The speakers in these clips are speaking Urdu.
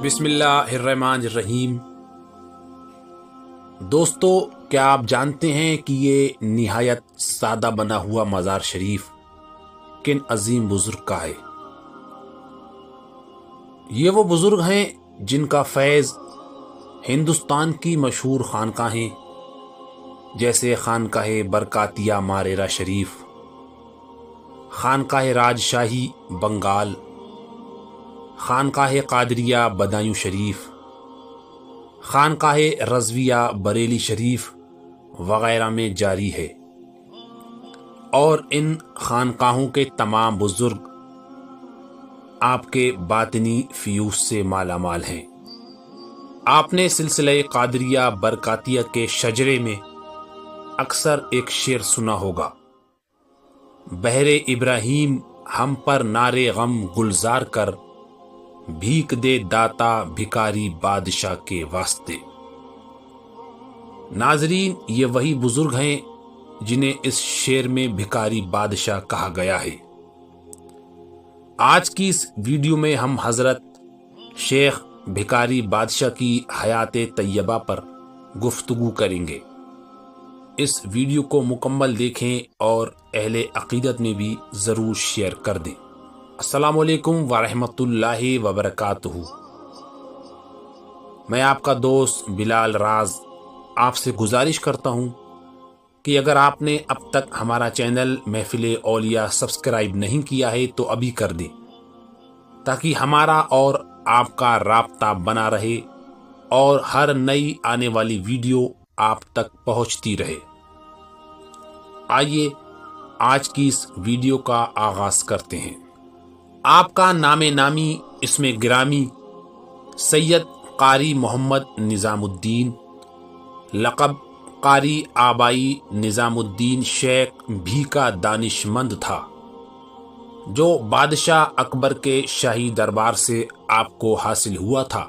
بسم اللہ الرحمن الرحیم۔ دوستو، کیا آپ جانتے ہیں کہ یہ نہایت سادہ بنا ہوا مزار شریف کن عظیم بزرگ کا ہے؟ یہ وہ بزرگ ہیں جن کا فیض ہندوستان کی مشہور خانقاہیں جیسے خانقاہ برکاتیہ ماریرا شریف، خانقاہ راجشاہی بنگال، خانقاہ قادریہ بدایوں شریف، خانقاہ رضویہ بریلی شریف وغیرہ میں جاری ہے، اور ان خانقاہوں کے تمام بزرگ آپ کے باطنی فیوز سے مالا مال ہیں۔ آپ نے سلسلہ قادریہ برکاتیہ کے شجرے میں اکثر ایک شعر سنا ہوگا: بہر ابراہیم ہم پر نعرے غم گلزار کر، بھیک دے داتا بھکاری بادشاہ کے واسطے۔ ناظرین، یہ وہی بزرگ ہیں جنہیں اس شعر میں بھکاری بادشاہ کہا گیا ہے۔ آج کی اس ویڈیو میں ہم حضرت شیخ بھکاری بادشاہ کی حیات طیبہ پر گفتگو کریں گے۔ اس ویڈیو کو مکمل دیکھیں اور اہل عقیدت میں بھی ضرور شیئر کر دیں۔ السلام علیکم ورحمۃ اللہ وبرکاتہ۔ میں آپ کا دوست بلال راز آپ سے گزارش کرتا ہوں کہ اگر آپ نے اب تک ہمارا چینل محفل اولیاء سبسکرائب نہیں کیا ہے تو ابھی کر دیں، تاکہ ہمارا اور آپ کا رابطہ بنا رہے اور ہر نئی آنے والی ویڈیو آپ تک پہنچتی رہے۔ آئیے آج کی اس ویڈیو کا آغاز کرتے ہیں۔ آپ کا نام نامی اسم گرامی سید قاری محمد نظام الدین، لقب قاری آبائی نظام الدین شیخ بھیکا دانش مند تھا، جو بادشاہ اکبر کے شاہی دربار سے آپ کو حاصل ہوا تھا۔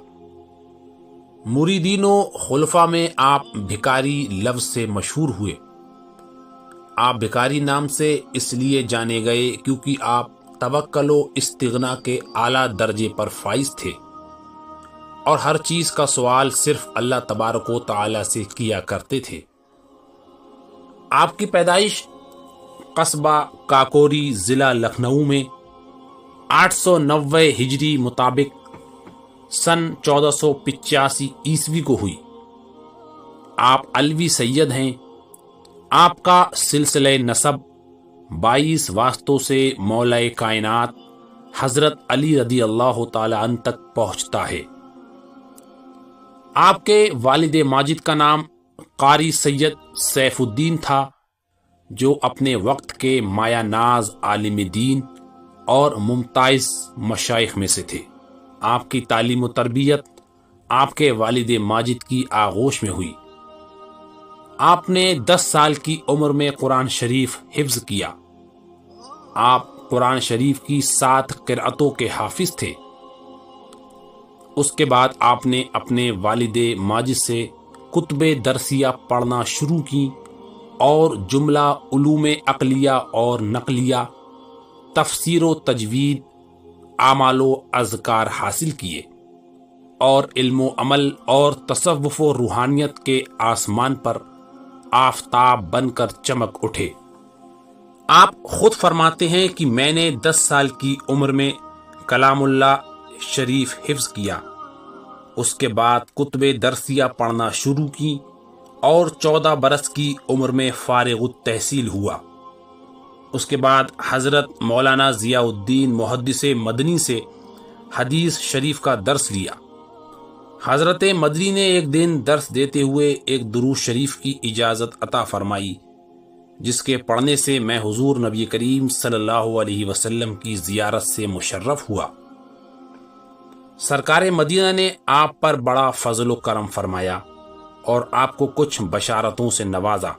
مریدین و خلفاء میں آپ بھکاری لفظ سے مشہور ہوئے۔ آپ بھکاری نام سے اس لیے جانے گئے کیونکہ آپ توکل و استغنا کے اعلیٰ درجے پر فائز تھے اور ہر چیز کا سوال صرف اللہ تبارک و تعالی سے کیا کرتے تھے۔ آپ کی پیدائش قصبہ کاکوری ضلع لکھنؤ میں 890 ہجری مطابق سن 1485 عیسوی کو ہوئی۔ آپ علوی سید ہیں۔ آپ کا سلسلہ نسب 22 واسطوں سے مولا کائنات حضرت علی رضی اللہ تعالی عنہ تک پہنچتا ہے۔ آپ کے والد ماجد کا نام قاری سید سیف الدین تھا، جو اپنے وقت کے مایہ ناز عالم دین اور ممتاز مشائخ میں سے تھے۔ آپ کی تعلیم و تربیت آپ کے والد ماجد کی آغوش میں ہوئی۔ آپ نے 10 سال کی عمر میں قرآن شریف حفظ کیا۔ آپ قرآن شریف کی 7 قرأتوں کے حافظ تھے۔ اس کے بعد آپ نے اپنے والد ماجد سے کتب درسیہ پڑھنا شروع کی اور جملہ علوم عقلیہ اور نقلیہ، تفسیر و تجوید، اعمال و اذکار حاصل کیے اور علم و عمل اور تصوف و روحانیت کے آسمان پر آفتاب بن کر چمک اٹھے۔ آپ خود فرماتے ہیں کہ میں نے 10 سال کی عمر میں کلام اللہ شریف حفظ کیا، اس کے بعد کتب درسیہ پڑھنا شروع کی اور 14 برس کی عمر میں فارغ التحصیل ہوا۔ اس کے بعد حضرت مولانا ضیاء الدین محدث مدنی سے حدیث شریف کا درس لیا۔ حضرت مدنی نے ایک دن درس دیتے ہوئے ایک درود شریف کی اجازت عطا فرمائی، جس کے پڑھنے سے میں حضور نبی کریم صلی اللہ علیہ وسلم کی زیارت سے مشرف ہوا۔ سرکار مدینہ نے آپ پر بڑا فضل و کرم فرمایا اور آپ کو کچھ بشارتوں سے نوازا،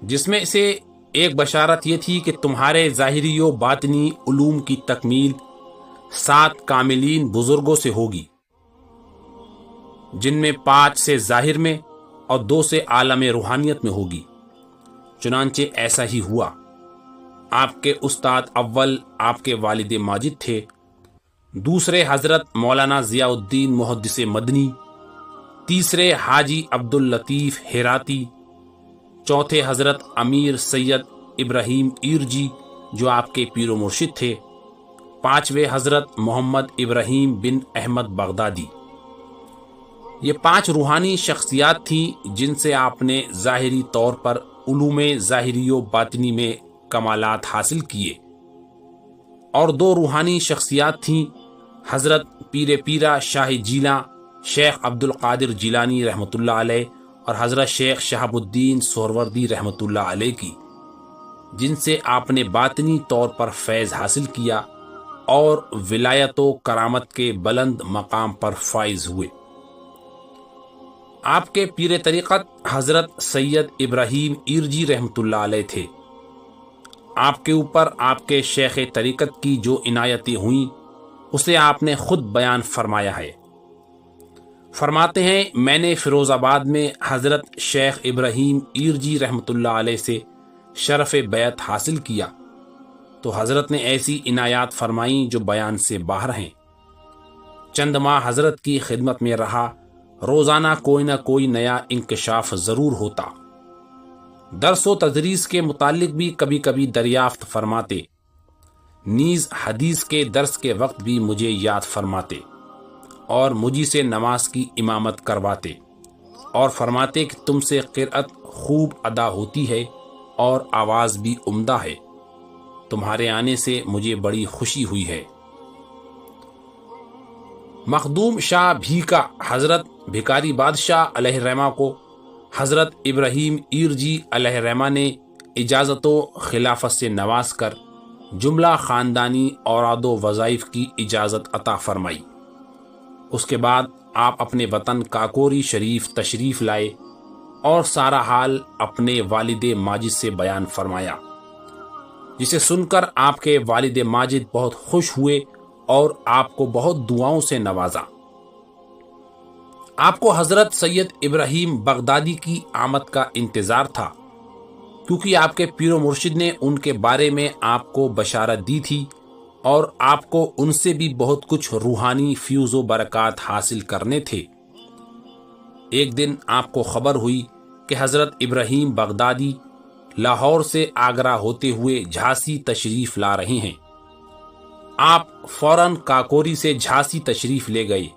جس میں سے ایک بشارت یہ تھی کہ تمہارے ظاہری و باطنی علوم کی تکمیل 7 کاملین بزرگوں سے ہوگی، جن میں 5 سے ظاہر میں اور 2 سے عالم روحانیت میں ہوگی۔ چنانچہ ایسا ہی ہوا۔ آپ کے استاد اول آپ کے والد ماجد تھے دوسرے حضرت مولانا ضیاء الدین محدث مدنی، تیسرے حاجی عبداللطیف ہیراتی، چوتھے حضرت امیر سید ابراہیم ایرجی جو آپ کے پیر و مرشد تھے، پانچویں حضرت محمد ابراہیم بن احمد بغدادی۔ یہ 5 روحانی شخصیات تھیں جن سے آپ نے ظاہری طور پر علوم ظاہری و باطنی میں کمالات حاصل کیے، اور 2 روحانی شخصیات تھیں حضرت پیر پیرا شاہ جیلاں شیخ عبد القادر جیلانی رحمۃ اللہ علیہ اور حضرت شیخ شہاب الدین سہروردی رحمۃ اللہ علیہ کی، جن سے آپ نے باطنی طور پر فیض حاصل کیا اور ولایت و کرامت کے بلند مقام پر فائز ہوئے۔ آپ کے پیر طریقت حضرت سید ابراہیم ایرجی رحمۃ اللہ علیہ تھے۔ آپ کے اوپر آپ کے شیخ طریقت کی جو عنایتیں ہوئیں اسے آپ نے خود بیان فرمایا ہے۔ فرماتے ہیں، میں نے فیروز آباد میں حضرت شیخ ابراہیم ایرجی رحمۃ اللہ علیہ سے شرف بیعت حاصل کیا تو حضرت نے ایسی عنایات فرمائیں جو بیان سے باہر ہیں۔ چند ماہ حضرت کی خدمت میں رہا، روزانہ کوئی نہ کوئی نیا انکشاف ضرور ہوتا۔ درس و تدریس کے متعلق بھی کبھی کبھی دریافت فرماتے، نیز حدیث کے درس کے وقت بھی مجھے یاد فرماتے اور مجھی سے نماز کی امامت کرواتے اور فرماتے کہ تم سے قرأت خوب ادا ہوتی ہے اور آواز بھی عمدہ ہے، تمہارے آنے سے مجھے بڑی خوشی ہوئی ہے۔ مخدوم شاہ بھیکا حضرت بھکاری بادشاہ علیہ رحمہ کو حضرت ابراہیم ایرجی علیہ رحمہ نے اجازت و خلافت سے نواز کر جملہ خاندانی اوراد و وظائف کی اجازت عطا فرمائی۔ اس کے بعد آپ اپنے وطن کاکوری شریف تشریف لائے اور سارا حال اپنے والد ماجد سے بیان فرمایا، جسے سن کر آپ کے والد ماجد بہت خوش ہوئے اور آپ کو بہت دعاؤں سے نوازا۔ آپ کو حضرت سید ابراہیم بغدادی کی آمد کا انتظار تھا، کیونکہ آپ کے پیر و مرشد نے ان کے بارے میں آپ کو بشارت دی تھی اور آپ کو ان سے بھی بہت کچھ روحانی فیوز و برکات حاصل کرنے تھے۔ ایک دن آپ کو خبر ہوئی کہ حضرت ابراہیم بغدادی لاہور سے آگرہ ہوتے ہوئے جھانسی تشریف لا رہے ہیں۔ آپ فوراً کاکوری سے جھانسی تشریف لے گئے۔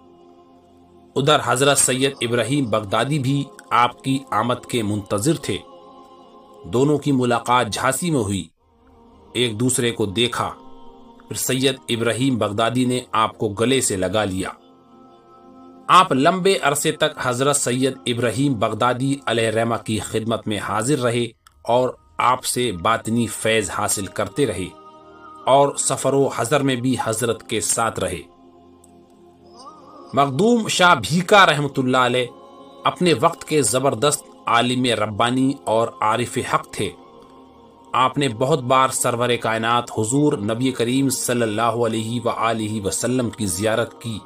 ادھر حضرت سید ابراہیم بغدادی بھی آپ کی آمد کے منتظر تھے۔ دونوں کی ملاقات جھانسی میں ہوئی، ایک دوسرے کو دیکھا، پھر سید ابراہیم بغدادی نے آپ کو گلے سے لگا لیا۔ آپ لمبے عرصے تک حضرت سید ابراہیم بغدادی علیہ رحمہ کی خدمت میں حاضر رہے اور آپ سے باطنی فیض حاصل کرتے رہے اور سفر و حضر میں بھی حضرت کے ساتھ رہے۔ مخدوم شاہ بھیکا رحمۃ اللہ علیہ اپنے وقت کے زبردست عالم ربانی اور عارف حق تھے۔ آپ نے بہت بار سرور کائنات حضور نبی کریم صلی اللہ علیہ وآلہ وسلم کی زیارت کی۔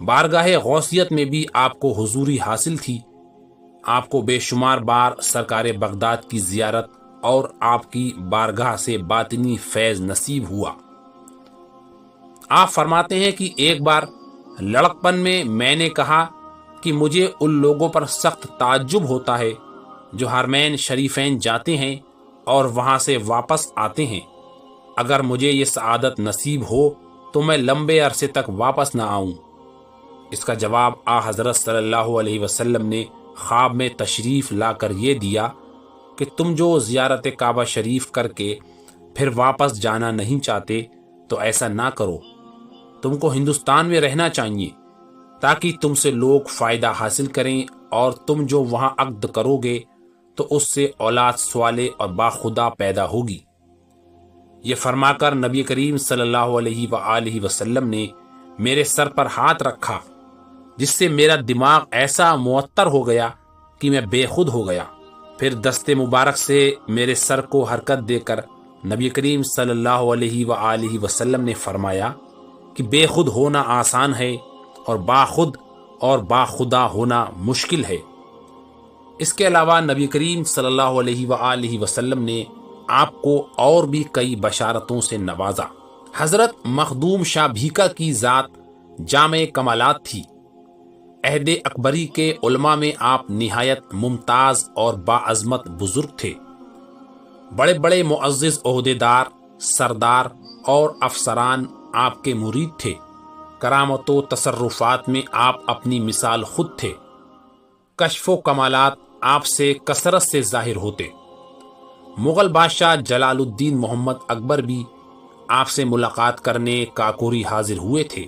بارگاہ غوثیت میں بھی آپ کو حضوری حاصل تھی۔ آپ کو بے شمار بار سرکار بغداد کی زیارت اور آپ کی بارگاہ سے باطنی فیض نصیب ہوا۔ آپ فرماتے ہیں کہ ایک بار لڑکپن میں نے کہا کہ مجھے ان لوگوں پر سخت تعجب ہوتا ہے جو حرمین شریفین جاتے ہیں اور وہاں سے واپس آتے ہیں۔ اگر مجھے یہ سعادت نصیب ہو تو میں لمبے عرصے تک واپس نہ آؤں۔ اس کا جواب حضرت صلی اللہ علیہ وسلم نے خواب میں تشریف لا کر یہ دیا کہ تم جو زیارت کعبہ شریف کر کے پھر واپس جانا نہیں چاہتے تو ایسا نہ کرو، تم کو ہندوستان میں رہنا چاہیے تاکہ تم سے لوگ فائدہ حاصل کریں، اور تم جو وہاں عقد کرو گے تو اس سے اولاد صالح اور باخدا پیدا ہوگی۔ یہ فرما کر نبی کریم صلی اللہ علیہ وآلہ وسلم نے میرے سر پر ہاتھ رکھا، جس سے میرا دماغ ایسا معطر ہو گیا کہ میں بے خود ہو گیا۔ پھر دست مبارک سے میرے سر کو حرکت دے کر نبی کریم صلی اللہ علیہ وآلہ وسلم نے فرمایا کہ بے خود ہونا آسان ہے اور باخود اور باخدا ہونا مشکل ہے۔ اس کے علاوہ نبی کریم صلی اللہ علیہ وآلہ وسلم نے آپ کو اور بھی کئی بشارتوں سے نوازا۔ حضرت مخدوم شاہ بھیکا کی ذات جامع کمالات تھی۔ عہد اکبری کے علماء میں آپ نہایت ممتاز اور باعظمت بزرگ تھے۔ بڑے بڑے معزز عہدیدار، سردار اور افسران آپ کے مرید تھے۔ کرامت و تصرفات میں آپ اپنی مثال خود تھے۔ کشف و کمالات آپ سے کثرت سے ظاہر ہوتے۔ مغل بادشاہ جلال الدین محمد اکبر بھی آپ سے ملاقات کرنے کاکوری حاضر ہوئے تھے۔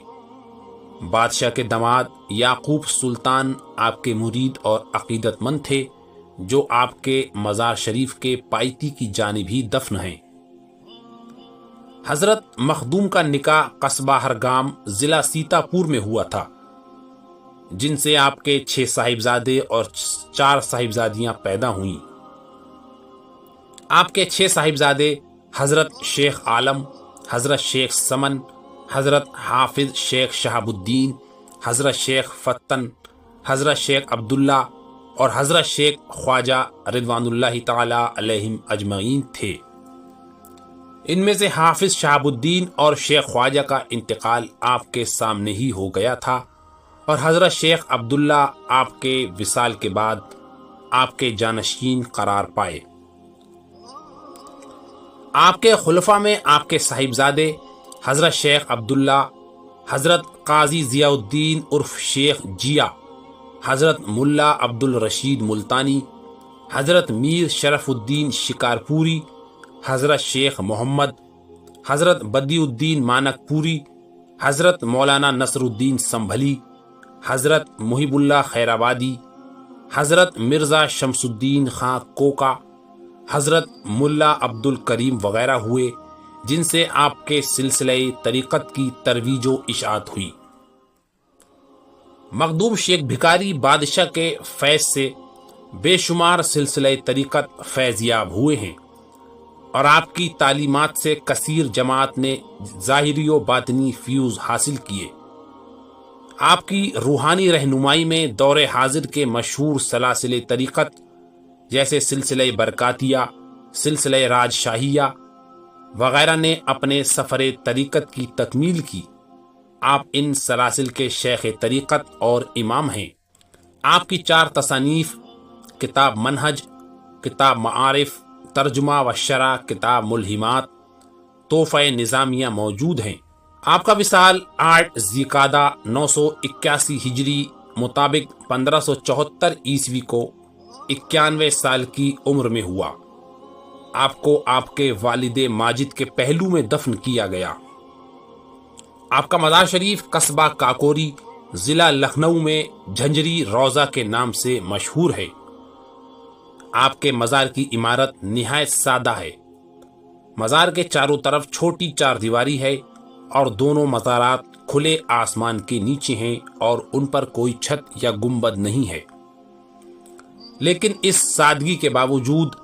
بادشاہ کے داماد یعقوب سلطان آپ کے مرید اور عقیدت مند تھے، جو آپ کے مزار شریف کے پائتی کی جانب ہی دفن ہیں۔ حضرت مخدوم کا نکاح قصبہ ہرگام ضلع سیتاپور میں ہوا تھا، جن سے آپ کے 6 صاحبزادے اور 4 صاحبزادیاں پیدا ہوئیں۔ آپ کے 6 صاحبزادے حضرت شیخ عالم، حضرت شیخ سمن، حضرت حافظ شیخ شہاب الدین، حضرت شیخ فتن، حضرت شیخ عبداللہ اور حضرت شیخ خواجہ رضوان اللہ تعالی علیہم اجمعین تھے۔ ان میں سے حافظ شہاب الدین اور شیخ خواجہ کا انتقال آپ کے سامنے ہی ہو گیا تھا، اور حضرت شیخ عبداللہ آپ کے وصال کے بعد آپ کے جانشین قرار پائے۔ آپ کے خلفاء میں آپ کے صاحبزادے حضرت شیخ عبداللہ، حضرت قاضی ضیاء الدین عرف شیخ جیا، حضرت ملا عبد الرشید ملتانی، حضرت میر شرف الدین شکارپوری، حضرت شیخ محمد، حضرت بدیع الدین مانک پوری، حضرت مولانا نصر الدین سنبھلی، حضرت محب اللہ خیرآبادی، حضرت مرزا شمس الدین خاں کوکا، حضرت ملا عبد الکریم وغیرہ ہوئے، جن سے آپ کے سلسلہ طریقت کی ترویج و اشاعت ہوئی۔ مخدوم شیخ بھکاری بادشاہ کے فیض سے بے شمار سلسلہ طریقت فیض یاب ہوئے ہیں، اور آپ کی تعلیمات سے کثیر جماعت نے ظاہری و باطنی فیوز حاصل کیے۔ آپ کی روحانی رہنمائی میں دور حاضر کے مشہور سلاسل طریقت جیسے سلسلہ برکاتیہ، سلسلہ راج شاہیہ وغیرہ نے اپنے سفر طریقت کی تکمیل کی۔ آپ ان سلاسل کے شیخ طریقت اور امام ہیں۔ آپ کی 4 تصانیف، کتاب منہج، کتاب معارف، ترجمہ و شرح کتاب ملہمات، تحفہ نظامیہ موجود ہیں۔ آپ کا وصال 8 ذی القعدہ 981 ہجری مطابق 1574 عیسوی کو 91 سال کی عمر میں ہوا۔ آپ کو آپ کے والد ماجد کے پہلو میں دفن کیا گیا۔ آپ کا مزار شریف قصبہ کاکوری ضلع لکھنؤ میں جھنجری روضہ کے نام سے مشہور ہے۔ آپ کے مزار کی عمارت نہایت سادہ ہے۔ مزار کے چاروں طرف چھوٹی 4 دیواری ہے، اور دونوں مزارات کھلے آسمان کے نیچے ہیں، اور ان پر کوئی چھت یا گنبد نہیں ہے۔ لیکن اس سادگی کے باوجود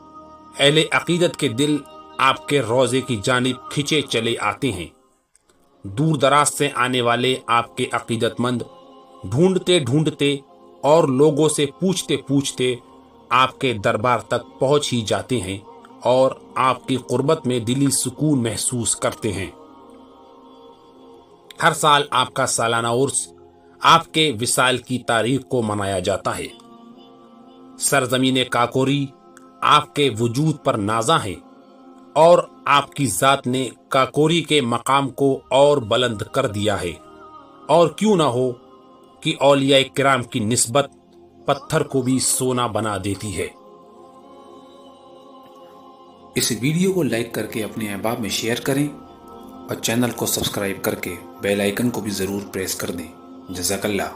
اہل عقیدت کے دل آپ کے روضے کی جانب کھنچے چلے آتے ہیں۔ دور دراز سے آنے والے آپ کے عقیدت مند ڈھونڈتے ڈھونڈتے اور لوگوں سے پوچھتے پوچھتے آپ کے دربار تک پہنچ ہی جاتے ہیں، اور آپ کی قربت میں دلی سکون محسوس کرتے ہیں۔ ہر سال آپ کا سالانہ عرس آپ کے وصال کی تاریخ کو منایا جاتا ہے۔ سرزمین کاکوری آپ کے وجود پر نازاں ہے، اور آپ کی ذات نے کاکوری کے مقام کو اور بلند کر دیا ہے، اور کیوں نہ ہو کہ اولیاء کرام کی نسبت پتھر کو بھی سونا بنا دیتی ہے۔ اس ویڈیو کو لائک کر کے اپنے احباب میں شیئر کریں، اور چینل کو سبسکرائب کر کے بیل آئیکن کو بھی ضرور پریس کر دیں۔ جزاک اللہ۔